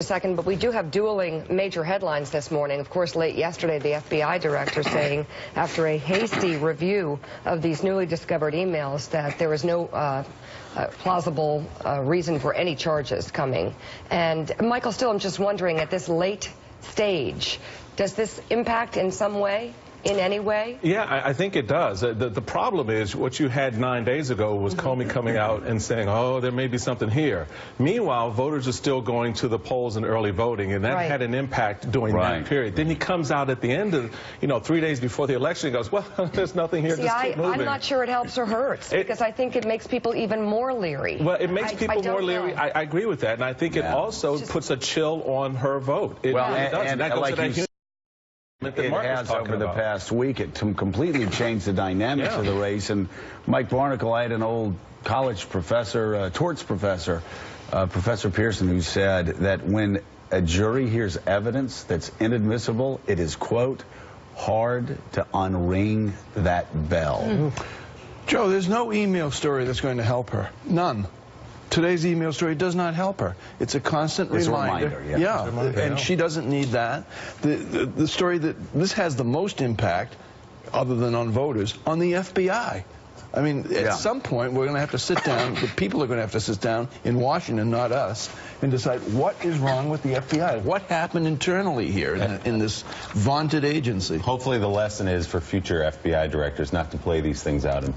Second, but we do have dueling major headlines this morning. Of course, late yesterday, the FBI director saying after a hasty review of these newly discovered emails that there is no plausible reason for any charges coming. And Michael, still, I'm just wondering, at this late stage, does this impact in some way? In any way? Yeah, I think it does. The problem is what you had 9 days ago was Comey coming out and saying, oh, there may be something here. Meanwhile, voters are still going to the polls in early voting, and that had an impact during that period. Then he comes out at the end of, 3 days before the election and goes, well, there's nothing here. Just keep moving. I'm not sure it helps or hurts, because I think it makes people even more leery. Well, it makes people more leery. I agree with that, and I think it also puts a chill on her vote. It really does. And that goes to that it has over the past week. It completely changed the dynamics of the race. And Mike Barnicle, I had an old college professor, torts professor, Professor Pearson, who said that when a jury hears evidence that's inadmissible, it is, quote, hard to unring that bell. Joe, there's no email story that's going to help her. None. Today's email story does not help her. It's a constant reminder. And she doesn't need that. The story this has the most impact, other than on voters, on the FBI. I mean, at some point, we're going to have to sit down, the people are going to have to sit down in Washington, not us, and decide what is wrong with the FBI. What happened internally here in this vaunted agency? Hopefully the lesson is for future FBI directors not to play these things out in public.